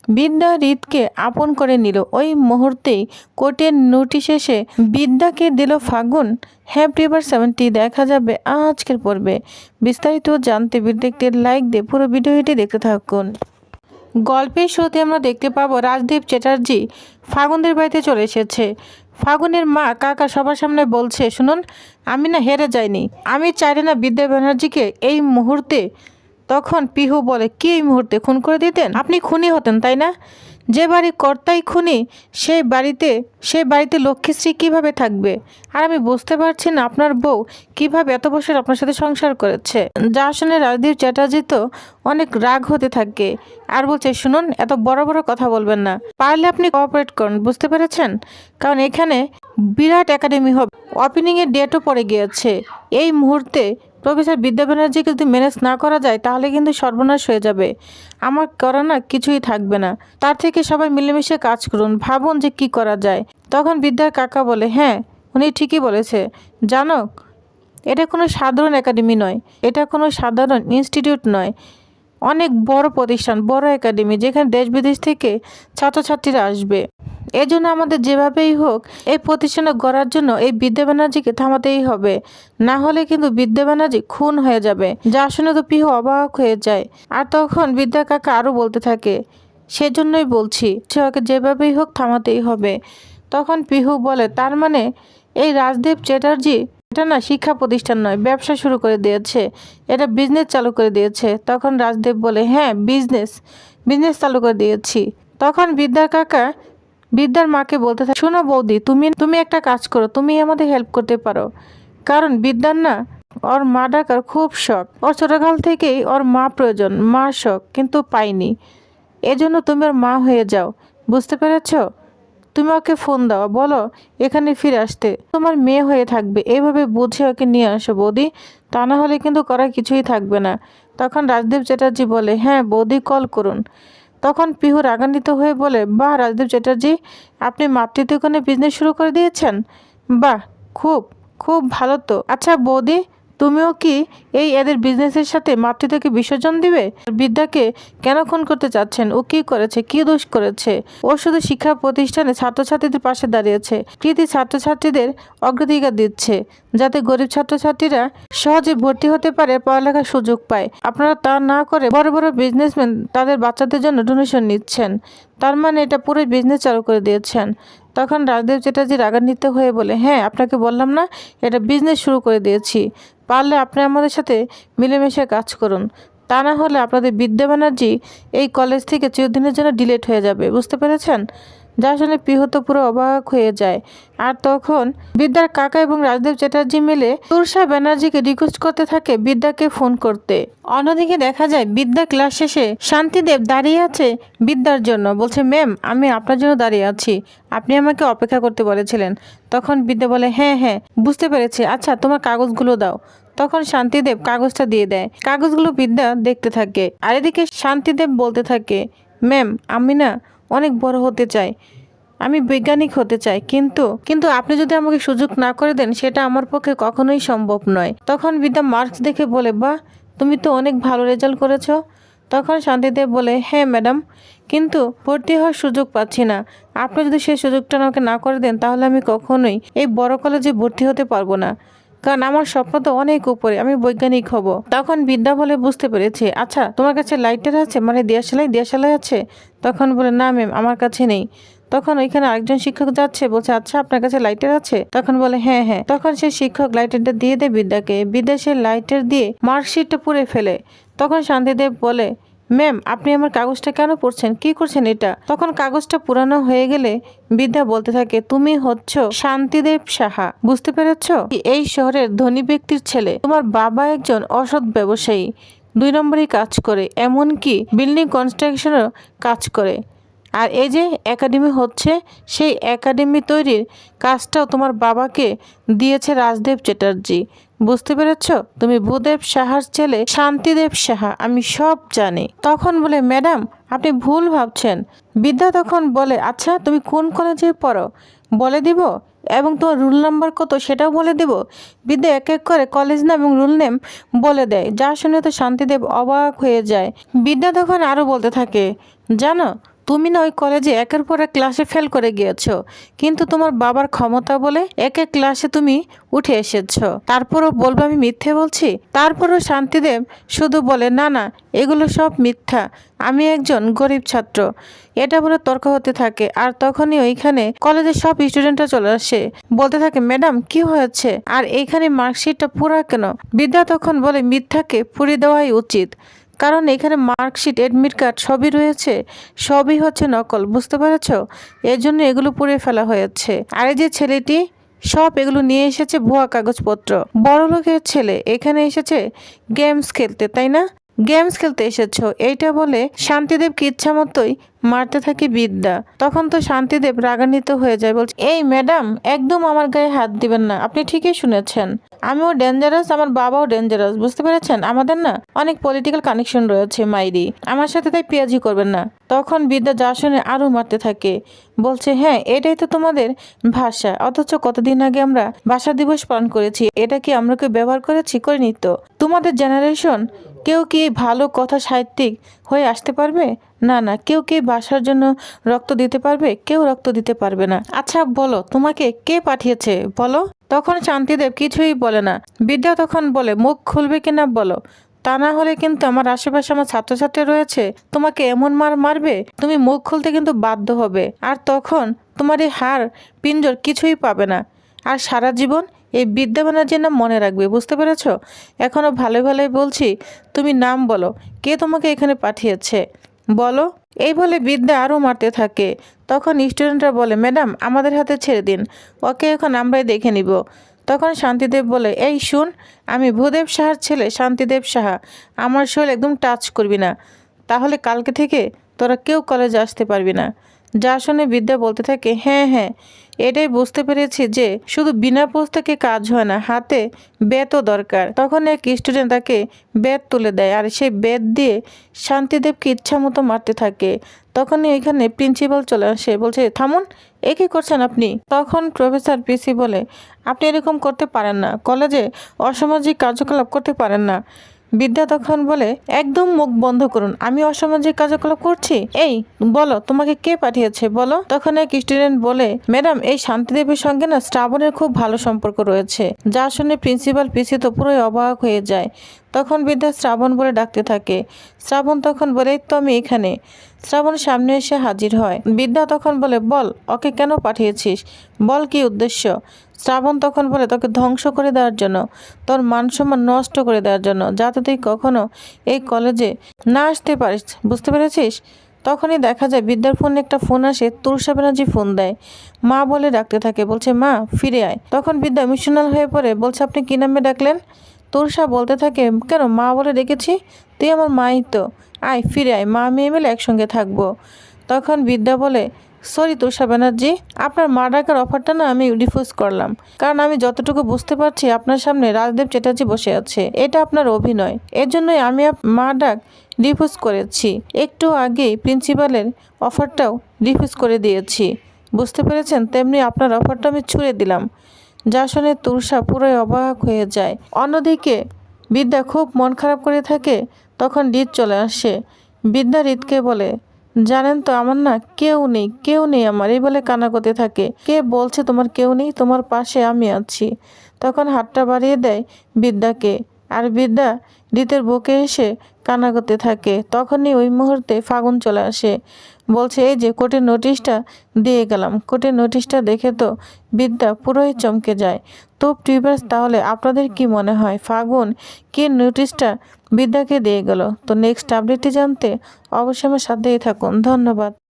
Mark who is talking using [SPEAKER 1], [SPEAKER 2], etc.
[SPEAKER 1] বিদ্যা হৃদকে আপন করে নিল। ওই মুহূর্তেই কোর্টের নোটিশ এসে বিদ্যাকে দিল ফাগুন। হ্যাপি এভার 70 দেখা যাবে আজকের পর্বে। বিস্তারিত জানতে ভিডিওতে লাইক দিয়ে পুরো ভিডিওটি দেখতে থাকুন। গল্পের শুরুতে আমরা দেখতে পাবো রাজদীপ চ্যাটার্জি ফাগুনদের বাড়িতে চলে এসেছে। ফাগুনের মা কাকা সবার সামনে বলছে, শুনুন, আমি না হেরে যাইনি, আমি চাইলে না বিদ্যা ব্যানার্জিকে এই মুহূর্তে। তখন পিহু বলে, কি এই মুহূর্তে খুন করে দিতেন? আপনি খুনি হতেন তাই না? যে বাড়ির কর্তাই খুনি সেই বাড়িতে লক্ষ্মীশ্রী কিভাবে থাকবে? আর আমি বুঝতে পারছি না আপনার বউ কিভাবে এত বছর আপনার সাথে সংসার করেছে। যা শুনে রাজদীপ চ্যাটার্জি তো অনেক রাগ হতে থাকে আর বলছে, শুনুন, এত বড় বড় কথা বলবেন না, পারলে আপনি কোঅপারেট করুন, বুঝতে পেরেছেন? কারণ এখানে বিরাট একাডেমি হবে, ওপেনিংয়ের ডেটও পড়ে গিয়েছে। এই মুহূর্তে প্রফেসর বিদ্যা ব্যানার্জিকে যদি ম্যানেজ না করা যায় তাহলে কিন্তু সর্বনাশ হয়ে যাবে। আমার করা না কিছুই থাকবে না। তার থেকে সবাই মিলেমিশে কাজ করুন, ভাবুন যে কি করা যায়। তখন বিদ্যার কাকা বলে, হ্যাঁ, উনি ঠিকই বলেছে। জানো, এটা কোনো সাধারণ একাডেমি নয়, এটা কোনো সাধারণ ইনস্টিটিউট নয়, অনেক বড় প্রতিষ্ঠান, বড় একাডেমি, যেখানে দেশ বিদেশ থেকে ছাত্রছাত্রীরা আসবে। এজন্য আমাদের যেভাবেই হোক এই প্রতিষ্ঠানে গড়ার জন্য এই বিদ্যা ব্যানার্জিকে থামাতেই হবে, না হলে কিন্তু বিদ্যা ব্যানার্জি খুন হয়ে যাবে। যা শুনে তো পিহু অবাক হয়ে যায়। আর তখন বিদ্যা কাকা আরও বলতে থাকে, সেজন্যই বলছি ওকে যেভাবেই হোক থামাতেই হবে। তখন পিহু বলে, তার মানে এই রাজদীপ চ্যাটার্জি এটা না শিক্ষা প্রতিষ্ঠান নয়, ব্যবসা শুরু করে দিয়েছে, এটা বিজনেস চালু করে দিয়েছে। তখন রাজদীপ বলে, হ্যাঁ, বিজনেস চালু করে দিয়েছি। তখন বিদ্যার কাকা বিদ্যার মাকে বলতে থাকে, শোনো বৌদি, তুমি একটা কাজ করো, তুমি আমাদের হেল্প করতে পারো। কারণ বিদ্যার না ওর মা ডাকার খুব শখ, ওর ছোটকাল থেকেই ওর মা প্রয়োজন, মার শখ কিন্তু পাইনি, এজন্য তুমি ওর মা হয়ে যাও, বুঝতে পেরেছ? তুমি ওকে ফোন দাও, বলো এখানে ফিরে আসতে, তোমার মেয়ে হয়ে থাকবে, এইভাবে বুঝে ওকে নিয়ে আসো বৌদি, তা না হলে কিন্তু করার কিছুই থাকবে না। তখন রাজদীপ চ্যাটার্জি বলে, হ্যাঁ বৌদি, কল করুন। তখন পিহু রাগান্বিত হয়ে বলে, বাহ রাজদীপ চ্যাটার্জি, আপনি মাতৃত্বকনে বিজনেস শুরু করে দিয়েছেন, বাহ, খুব খুব ভালো তো। আচ্ছা বৌদি, তুমিও কি এদের বিজনেসের সাথে মাতৃত্বকে বিসর্জন দিবে? বিদ্যাকে কেন খুন করতে চাচ্ছেন? ও কি করেছে, কি দোষ করেছে? ও শুধু শিক্ষা প্রতিষ্ঠানে ছাত্রছাত্রীদের পাশে দাঁড়িয়েছে, কৃতি ছাত্রছাত্রীদের অগ্রাধিকার দিচ্ছে, যাতে গরিব ছাত্রছাত্রীরা সহজে ভর্তি হতে পারে, পড়ালেখার সুযোগ পায়। আপনারা তা না করে বড় বড় বিজনেসম্যান তাদের বাচ্চাদের জন্য ডোনেশন নিচ্ছেন, তার মানে এটা পুরো বিজনেস চালু করে দিয়েছেন। তখন রাজদীপ চ্যাটার্জি রাগান্বিত হয়ে বলে, হ্যাঁ, আপনাকে বললাম না এটা বিজনেস শুরু করে দিয়েছি, পারলে আপনি আমাদের সাথে মিলেমিশে কাজ করুন, তা না হলে আপনাদের বিদ্যা ব্যানার্জি এই কলেজ থেকে চিরদিনের জন্য ডিলিট হয়ে যাবে, বুঝতে পেরেছেন? যা শুনে পিহু তো পুরো অবাক হয়ে যায়। আর তখন বিদ্যার কাকা এবং রাজদীপ চ্যাটার্জি মিলে তুষার ব্যানার্জিকে রিকোয়েস্ট করতে থাকে বিদ্যাকে ফোন করতে। অন্যদিকে দেখা যায় বিদ্যা ক্লাস শেষে শান্তিদেব দাঁড়িয়ে আছে বিদ্যার জন্য, বলছে, ম্যাম, আমি আপনার জন্য দাঁড়িয়ে আছি, আপনি আমাকে অপেক্ষা করতে বলেছিলেন। তখন বিদ্যা বলে, হ্যাঁ হ্যাঁ, বুঝতে পেরেছি, আচ্ছা তোমার কাগজগুলো দাও। তখন শান্তিদেব কাগজটা দিয়ে দেয়। কাগজগুলো বিদ্যা দেখতে থাকে। আর এদিকে শান্তিদেব বলতে থাকে, ম্যাম, আমি না অনেক বড় হতে চাই, আমি বৈজ্ঞানিক হতে চাই, কিন্তু আপনি যদি আমাকে সুযোগ না করে দেন সেটা আমার পক্ষে কখনোই সম্ভব নয়। তখন বিদ্যা মার্কস দেখে বলে, বাহ, তুমি তো অনেক ভালো রেজাল্ট করেছো। তখন শান্তিদেব বলে, হ্যাঁ ম্যাডাম, কিন্তু ভর্তি হওয়ার সুযোগ পাচ্ছি না, আপনি যদি সেই সুযোগটা আমাকে না করে দেন তাহলে আমি কখনোই এই বড় কলেজে ভর্তি হতে পারবো না, কারণ আমার স্বপ্ন তো অনেক উপরে, আমি বৈজ্ঞানিক হব। তখন বিদ্যা বলে, বুঝতে পেরেছি, আচ্ছা তোমার কাছে লাইটার আছে, মানে দিয়াশালাই আছে? তখন বলে, না ম্যাম, আমার কাছে নেই। তখন ওইখানে আরেকজন শিক্ষক যাচ্ছে, বলছে, আচ্ছা আপনার কাছে লাইটার আছে? তখন বলে, হ্যাঁ হ্যাঁ। তখন সেই শিক্ষক লাইটারটা দিয়ে দেয় বিদ্যাকে। বিদ্যা সে লাইটার দিয়ে মার্কশিটটা পুড়ে ফেলে। তখন শান্তিদেব বলে, ম্যাম, আপনি আমার কাগজটা কেন পড়ছেন, কি করছেন এটা? তখন কাগজটা পুরানো হয়ে গেলে বিদ্যা বলতে থাকে, তুমি হচ্ছ শান্তিদেব সাহা, বুঝতে পেরেছ? এই শহরের ধনী ব্যক্তির ছেলে, তোমার বাবা একজন অসৎ ব্যবসায়ী, 2 নম্বরই কাজ করে, এমনকি বিল্ডিং কনস্ট্রাকশনেরও কাজ করে। আর এই যে একাডেমি হচ্ছে, সেই একাডেমি তৈরির কাজটাও তোমার বাবাকে দিয়েছে রাজদীপ চ্যাটার্জি, বুঝতে পেরেছ? তুমি ভূদেব সাহার ছেলে শান্তিদেব সাহা, আমি সব জানি। তখন বলে, ম্যাডাম, আপনি ভুল ভাবছেন। বিদ্যা তখন বলে, আচ্ছা তুমি কোন কলেজে পড়ো বলে দিব, এবং তোমার রুল নাম্বার কত সেটাও বলে দেব। বিদ্যা এক এক করে কলেজ নাম এবং রুল নেম বলে দেয়। যা শুনে তো শান্তিদেব অবাক হয়ে যায়। বিদ্যা তখন আরও বলতে থাকে, জানো, তুমি না ওই কলেজে একের পর এক ক্লাসে ফেল করে গিয়েছো, কিন্তু তোমার বাবার ক্ষমতা বলে এক এক ক্লাসে তুমি উঠে এসেছো। তারপরও বলবো আমি মিথ্যে বলছি? তারপরও শান্তিদেব শুধু বলে, না না, এগুলো সব মিথ্যা, আমি একজন গরিব ছাত্র। এটা বলে তর্ক হতে থাকে। আর তখনই ওইখানে কলেজের সব স্টুডেন্টরা চলে আসে, বলতে থাকে, ম্যাডাম কি হয়েছে, আর এইখানে মার্কশিটটা পুরা কেন? বিদ্যা তখন বলে, মিথ্যাকে পুড়িয়ে দেওয়াই উচিত, কারণ এখানে মার্কশিট, অ্যাডমিট কার্ড সবই রয়েছে, সবই হচ্ছে নকল, বুঝতে পেরেছ? এর জন্য এগুলো পুড়িয়ে ফেলা হয়েছে। আর এই যে ছেলেটি সব এগুলো নিয়ে এসেছে ভুয়া কাগজপত্র। বড় লোকের ছেলে এখানে এসেছে গেমস খেলতে, তাই না? গেমস খেলতে এসেছো, এইটা বলে শান্তিদেবকে ইচ্ছা মতোই মারতে থাকে বিদ্যা। তখন তো শান্তিদেব রাগান্বিত হয়ে যায়, বলছে, এই ম্যাডাম, একদম আমার গায়ে হাত দিবেন না। আপনি ঠিকই শুনেছেন, আমিও ডেঞ্জারাস, আমার বাবাও ডেঞ্জারাস, বুঝতে পেরেছেন? আমাদের না অনেক পলিটিক্যাল কানেকশন রয়েছে মাইরি, আমার সাথে তাই পেঁয়াজি করবেন না। তখন বিদ্যা যা শুনে আরো মারতে থাকে, বলছে, হ্যাঁ এটাই তো তোমাদের ভাষা, অথচ কতদিন আগে আমরা ভাষা দিবস পালন করেছি, এটা কি আমরা কেউ ব্যবহার করেছি? করিনি তো। তোমাদের জেনারেশন কেউ কি ভালো কথা সাহিত্যিক হয়ে আসতে পারবে? না না, কেউ কি ভাষার জন্য রক্ত দিতে পারবে? কেউ রক্ত দিতে পারবে না। আচ্ছা বলো, তোমাকে কে পাঠিয়েছে বলো? তখন শান্তিদেব কিছুই বলে না। বিদ্যা তখন বলে, মুখ খুলবে কিনা বলো, তা না হলে কিন্তু আমার আশেপাশে আমার ছাত্রছাত্রী রয়েছে, তোমাকে এমন মার মারবে তুমি মুখ খুলতে কিন্তু বাধ্য হবে। আর তখন তোমার এই হাড় পিঞ্জর কিছুই পাবে না, আর সারা জীবন এই বিদ্যা ব্যানার্জির নাম মনে রাখবে, বুঝতে পেরেছ? এখনো ভালো ভালোই বলছি, তুমি নাম বলো, কে তোমাকে এখানে পাঠিয়েছে বলো। এই বলে বিদ্যা আরও মারতে থাকে। তখন স্টুডেন্টরা বলে, ম্যাডাম আমাদের হাতে ছেড়ে দিন, ওকে এখন আমরাই দেখে নিব। তখন শান্তিদেব বলে, এই শুন, আমি ভূদেব সাহার ছেলে শান্তিদেব সাহা, আমার শরীর একদম টাচ করবি না, তাহলে কালকে থেকে তোরা কেউ কলেজে আসতে পারবি না। যা শুনে বিদ্যা বলতে থাকে, হ্যাঁ হ্যাঁ, এটাই বুঝতে পেরেছি যে শুধু বিনা পুস্তকে কাজ হয় না, হাতে বেতও দরকার। তখন এক স্টুডেন্ট তাকে বেত তুলে দেয়, আর সেই বেত দিয়ে শান্তিদেবকে ইচ্ছা মতো মারতে থাকে। তখনই এখানে প্রিন্সিপাল চলে আসে, বলছে, থামুন, এ কী করছেন আপনি? তখন প্রফেসর পিসি বলে, আপনি এরকম করতে পারেন না, কলেজে অসামাজিক কার্যকলাপ করতে পারেন না। বিদ্যা তখন বলে, একদম মুখ বন্ধ করুন, আমি অসামাজিক কার্যকলাপ করছি? এই বলো, তোমাকে কে পাঠিয়েছে বলো। তখন এক স্টুডেন্ট বলে, ম্যাডাম এই শান্তিদেবের সঙ্গে না শ্রাবণের খুব ভালো সম্পর্ক রয়েছে। যা শুনে প্রিন্সিপাল পিসি তো পুরোই অবাক হয়ে যায়। তখন বিদ্যা শ্রাবণ বলে ডাকতে থাকে। শ্রাবণ তখন বলে, তো আমি এখানে। শ্রাবণ সামনে এসে হাজির হয়। বিদ্যা তখন বলে, বল ওকে কেন পাঠিয়েছিস, বল কি উদ্দেশ্য? শ্রাবণ তখন বলে, তোকে ধ্বংস করে দেওয়ার জন্য, তোর মান সম্মান নষ্ট করে দেওয়ার জন্য, যাতে তুই কখনো এই কলেজে না আসতে পারিস, বুঝতে পেরেছিস? তখনই দেখা যায় বিদ্যার ফোনে একটা ফোন আসে, তুলসা ব্যানার্জি ফোন দেয়। মা বলে ডাকতে থাকে, বলছে, মা ফিরে আয়। তখন বিদ্যা ইমোশনাল হয়ে পড়ে, বলছে, আপনি কী নামে ডাকলেন? তুলসা বলতে থাকে, কেন মা বলে ডেকেছি, তুই আমার মাই তো, আয় ফিরে আয়, মা মেয়ে মিলে একসঙ্গে থাকবো। তখন বিদ্যা বলে, সরি তুষা ব্যানার্জি, আপনার মা ডাকার অফারটা না আমি রিফিউজ করলাম, কারণ আমি যতটুকু বুঝতে পারছি আপনার সামনে রাজদেব চ্যাটার্জি বসে আছে, এটা আপনার অভিনয়, এর জন্যই আমি মা ডাক রিফিউজ করেছি। একটু আগেই প্রিন্সিপালের অফারটাও রিফিউজ করে দিয়েছি, বুঝতে পেরেছেন? তেমনি আপনার অফারটা আমি ছুঁড়ে দিলাম। যা শুনে তুষা পুরোই অবাক হয়ে যায়। অন্যদিকে বিদ্যা খুব মন খারাপ করে থাকে। তখন রিত চলে আসে। বিদ্যা রিতকে বলে, জানেন তো আমার না কেউ নেই, কেউ নেই আমার, এই বলে কান্না করতে থাকে। কে বলছে তোমার কেউ নেই, তোমার পাশে আমি আছি। তখন হাতটা বাড়িয়ে দেয় বিদ্যাকে, আর বিদ্যা রিতের বুকে এসে কান্না করতে থাকে। তখনই ওই মুহূর্তে ফাগুন চলে আসে, বলছে, এই যে কোর্টের নোটিশটা দিয়ে গেলাম। কোর্টের নোটিশটা দেখে তো বিদ্যা পুরোই চমকে যায়। তো টিউবার্স, তাহলে আপনাদের কি মনে হয় ফাগুন কি নোটিশটা বিদ্যাকে দিয়ে গেল? তো নেক্সট আপডেটটি জানতে অবশ্যই আমার সাথেই থাকুন। ধন্যবাদ।